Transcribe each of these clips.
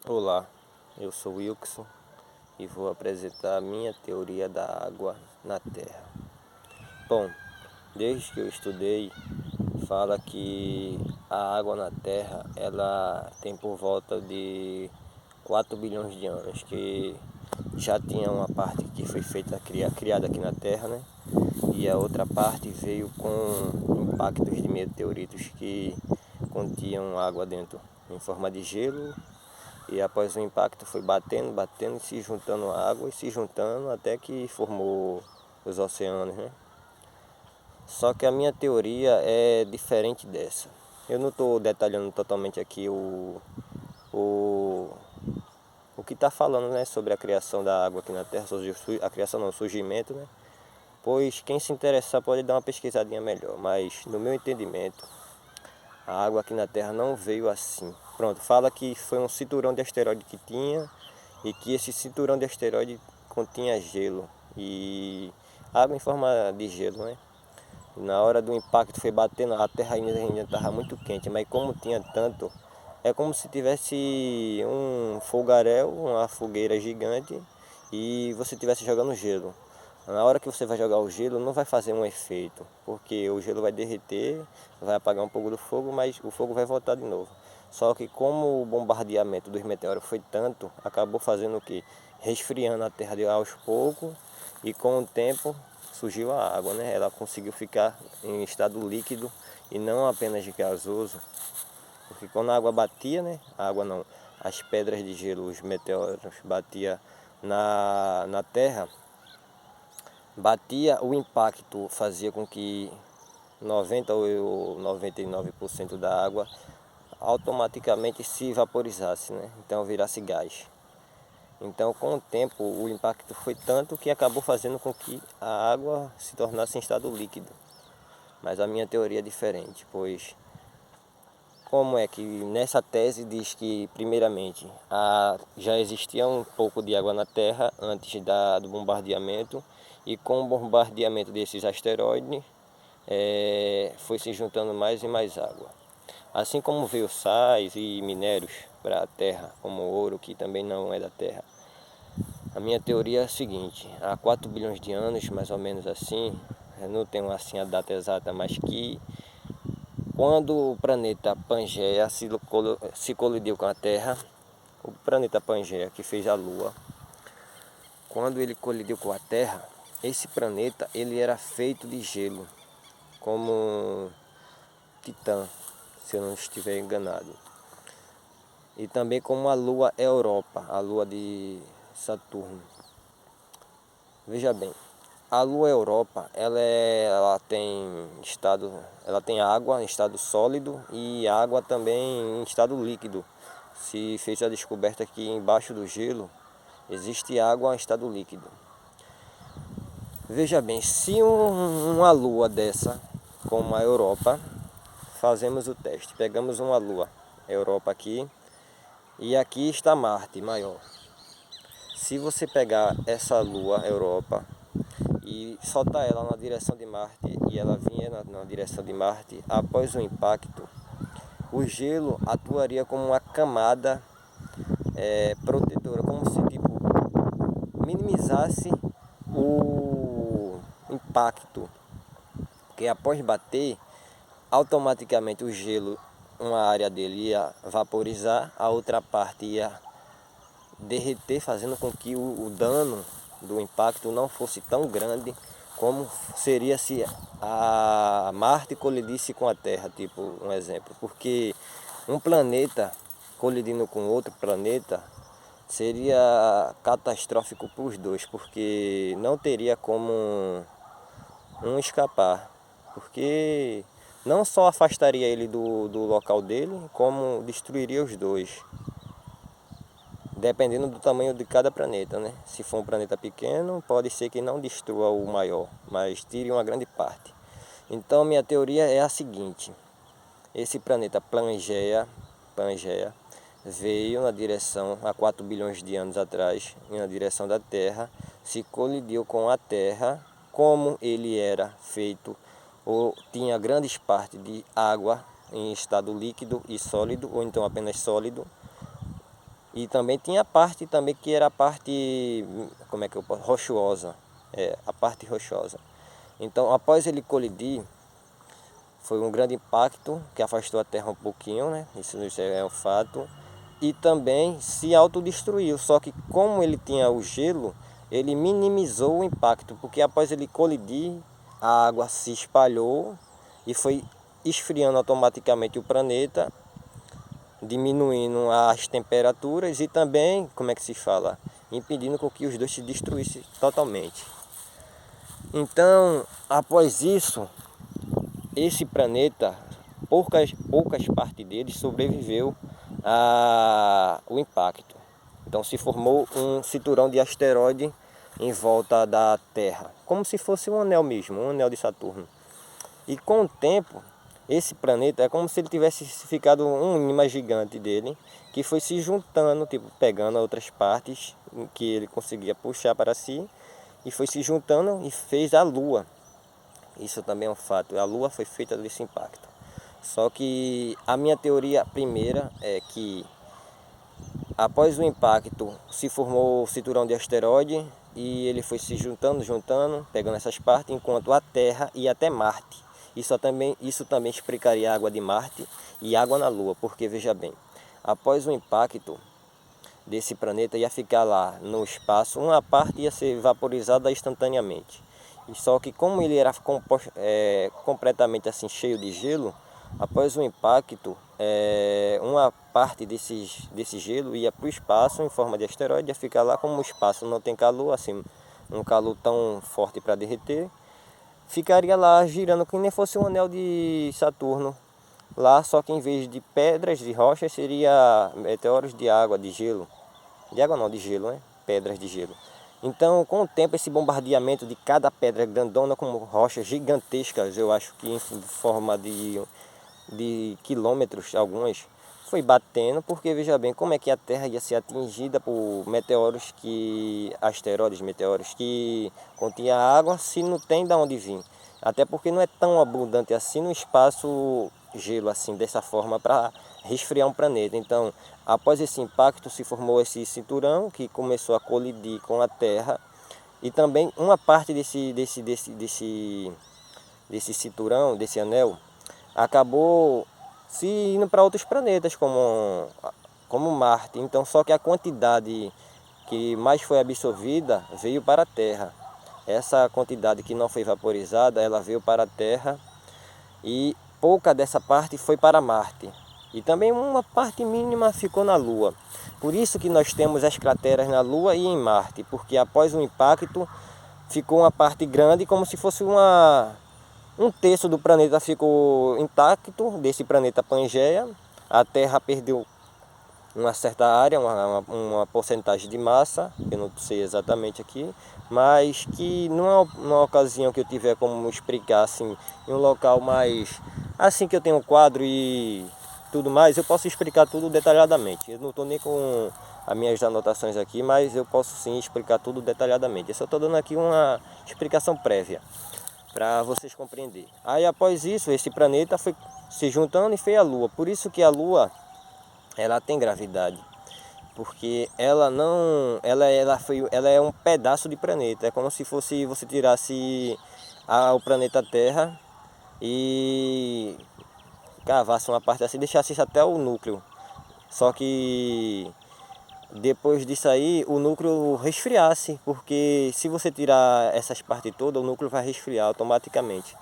Olá, eu sou Wilson e vou apresentar a minha teoria da água na Terra. Bom, desde que eu estudei, fala que a água na Terra ela tem por volta de 4 bilhões de anos, que já tinha uma parte que foi feita, criada aqui na Terra, né? E a outra parte veio com impactos de meteoritos que continham água dentro, em forma de gelo. E após o impacto foi batendo e se juntando água e se juntando até que formou os oceanos, né? Só que a minha teoria é diferente dessa. Eu não estou detalhando totalmente aqui o, o que está falando, né, sobre a criação da água aqui na Terra, a criação não, o surgimento, né? Pois quem se interessar pode dar uma pesquisadinha melhor, mas no meu entendimento, a água aqui na Terra não veio assim. Pronto, fala que foi um cinturão de asteroide que tinha e que esse cinturão de asteroide continha gelo e água em forma de gelo, né? Na hora do impacto foi batendo, a Terra ainda estava muito quente, mas como tinha tanto, é como se tivesse um fogaréu, uma fogueira gigante e você estivesse jogando gelo. Na hora que você vai jogar o gelo, não vai fazer um efeito, porque o gelo vai derreter, vai apagar um pouco do fogo, mas o fogo vai voltar de novo. Só que como o bombardeamento dos meteoros foi tanto, acabou fazendo o que? Resfriando a Terra aos poucos e com o tempo surgiu a água, né? Ela conseguiu ficar em estado líquido e não apenas de gasoso. Porque quando a água batia, né? A água não, as pedras de gelo, os meteoros batia na Terra, batia, o impacto fazia com que 90 ou 99% da água automaticamente se vaporizasse, né? Então virasse gás. Então com o tempo o impacto foi tanto que acabou fazendo com que a água se tornasse em estado líquido. Mas a minha teoria é diferente, pois como é que nessa tese diz que primeiramente já existia um pouco de água na Terra antes do bombardeamento e com o bombardeamento desses asteroides foi se juntando mais e mais água. Assim como veio sais e minérios para a Terra, como ouro, que também não é da Terra. A minha teoria é a seguinte: há 4 bilhões de anos, mais ou menos assim, eu não tenho assim a data exata, mas que quando o planeta Pangeia se colidiu com a Terra, o planeta Pangeia que fez a Lua, quando ele colidiu com a Terra, esse planeta ele era feito de gelo, como Titã, se eu não estiver enganado. E também como a Lua Europa, a Lua de Saturno. Veja bem, a Lua Europa, ela tem água em estado sólido e água também em estado líquido. Se fez a descoberta que embaixo do gelo existe água em estado líquido. Veja bem, se uma lua dessa, como a Europa, fazemos o teste, pegamos uma lua Europa aqui e aqui está Marte maior. Se você pegar essa lua Europa e soltar ela na direção de Marte e ela vinha na direção de Marte, após o impacto, o gelo atuaria como uma camada protetora, como se tipo, minimizasse o impacto, porque após bater, automaticamente o gelo, uma área dele ia vaporizar, a outra parte ia derreter, fazendo com que o dano do impacto não fosse tão grande como seria se a Marte colidisse com a Terra, tipo um exemplo. Porque um planeta colidindo com outro planeta seria catastrófico para os dois, porque não teria como um escapar, porque não só afastaria ele do local dele, como destruiria os dois. Dependendo do tamanho de cada planeta, né? Se for um planeta pequeno, pode ser que não destrua o maior, mas tire uma grande parte. Então, minha teoria é a seguinte: esse planeta Pangeia veio na direção, há 4 bilhões de anos atrás, na direção da Terra, se colidiu com a Terra, como ele era feito, ou tinha grandes partes de água em estado líquido e sólido, ou então apenas sólido. E também tinha a parte também que era a parte, como é que eu posso, rochosa, a parte rochosa. Então, após ele colidir, foi um grande impacto que afastou a Terra um pouquinho, né? Isso é um fato. E também se autodestruiu, só que como ele tinha o gelo, ele minimizou o impacto, porque após ele colidir, a água se espalhou e foi esfriando automaticamente o planeta, diminuindo as temperaturas e também, como é que se fala, impedindo com que os dois se destruíssem totalmente. Então, após isso, esse planeta, poucas partes dele sobreviveu ao impacto. Então se formou um cinturão de asteroide em volta da Terra, como se fosse um anel mesmo, um anel de Saturno. E com o tempo, esse planeta é como se ele tivesse ficado um imã gigante dele, que foi se juntando, tipo, pegando outras partes que ele conseguia puxar para si, e foi se juntando e fez a Lua. Isso também é um fato, a Lua foi feita desse impacto. Só que a minha teoria primeira é que após o impacto se formou o cinturão de asteroide e ele foi se juntando, pegando essas partes, enquanto a Terra ia até Marte. Isso também explicaria a água de Marte e água na Lua, porque veja bem, após o impacto desse planeta ia ficar lá no espaço, uma parte ia ser vaporizada instantaneamente. E só que como ele era completamente assim cheio de gelo, após o impacto, uma parte desse gelo ia para o espaço em forma de asteroide, ia ficar lá. Como o espaço não tem calor, assim, um calor tão forte para derreter, ficaria lá girando que nem fosse um anel de Saturno lá, só que em vez de pedras de rochas seria meteoros de água, de gelo. De água não, de gelo, né? Pedras de gelo. Então, com o tempo, esse bombardeamento de cada pedra grandona como rochas gigantescas, eu acho que em forma de quilômetros, algumas, foi batendo, porque veja bem, como é que a Terra ia ser atingida por asteroides, meteoros que continham água, se não tem de onde vir. Até porque não é tão abundante assim no espaço gelo, assim, dessa forma, para resfriar um planeta. Então, após esse impacto, se formou esse cinturão que começou a colidir com a Terra, e também uma parte desse cinturão, desse anel, acabou se indo para outros planetas como Marte. Então, só que a quantidade que mais foi absorvida veio para a Terra. Essa quantidade que não foi vaporizada, ela veio para a Terra e pouca dessa parte foi para Marte. E também uma parte mínima ficou na Lua. Por isso que nós temos as crateras na Lua e em Marte, porque após o impacto ficou uma parte grande, como se fosse um terço do planeta ficou intacto, desse planeta Pangeia. A Terra perdeu uma certa área, uma porcentagem de massa, eu não sei exatamente aqui, mas que numa ocasião que eu tiver como explicar assim, em um local mais assim que eu tenho um quadro e tudo mais, eu posso explicar tudo detalhadamente. Eu não estou nem com as minhas anotações aqui, mas eu posso sim explicar tudo detalhadamente. Eu só estou dando aqui uma explicação prévia para vocês compreenderem. Aí após isso, esse planeta foi se juntando e fez a Lua. Por isso que a Lua, ela tem gravidade, porque ela não, ela é um pedaço de planeta. É como se fosse você tirasse o planeta Terra e cavasse uma parte assim, deixasse isso até o núcleo. Só que depois disso aí, o núcleo resfriasse, porque se você tirar essas partes todas, o núcleo vai resfriar automaticamente.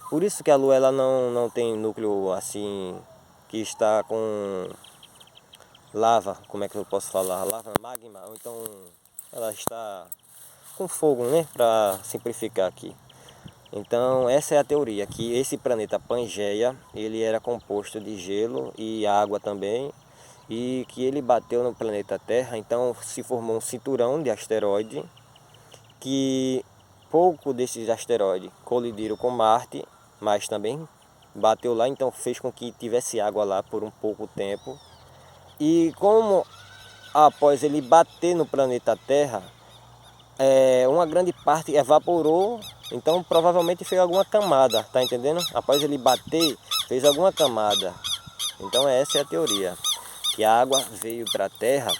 Por isso que a Lua ela não tem núcleo assim, que está com lava, como é que eu posso falar? Lava, magma, ou então ela está com fogo, né? Para simplificar aqui. Então essa é a teoria, que esse planeta Pangeia, ele era composto de gelo e água também, e que ele bateu no planeta Terra, então se formou um cinturão de asteroide, que pouco desses asteroides colidiram com Marte, mas também bateu lá, então fez com que tivesse água lá por um pouco tempo. E como após ele bater no planeta Terra, uma grande parte evaporou, então provavelmente fez alguma camada, tá entendendo? Após ele bater, fez alguma camada. Então essa é a teoria, que a água veio para a Terra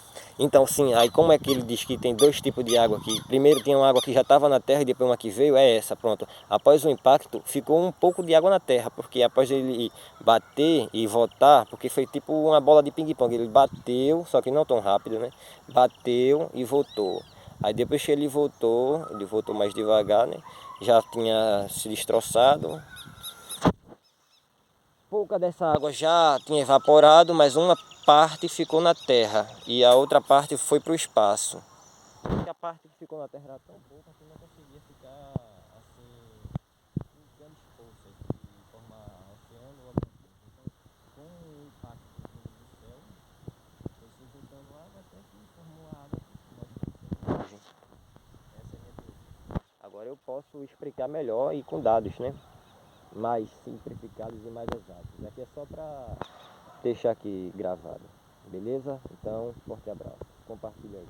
Então sim, aí como é que ele diz que tem dois tipos de água aqui? Primeiro tinha uma água que já estava na terra e depois uma que veio, é essa, pronto. Após o impacto ficou um pouco de água na terra, porque após ele bater e voltar, porque foi tipo uma bola de ping-pong, ele bateu, só que não tão rápido, né? Bateu e voltou. Aí depois que ele voltou mais devagar, né? Já tinha se destroçado. Pouca dessa água já tinha evaporado, mas uma parte ficou na terra e a outra parte foi para o espaço. E a parte que ficou na terra era tão pouca que não conseguia ficar assim, em grandes poças de formar oceano ou alguma coisa. Então, com o impacto do céu, foi se juntando água até que formou a água que nós conhecemos hoje. Essa é a minha teoria. Agora eu posso explicar melhor e com dados, né? Mais simplificados e mais exatos. Aqui é só para deixar aqui gravado. Beleza? Então, forte abraço. Compartilha aí.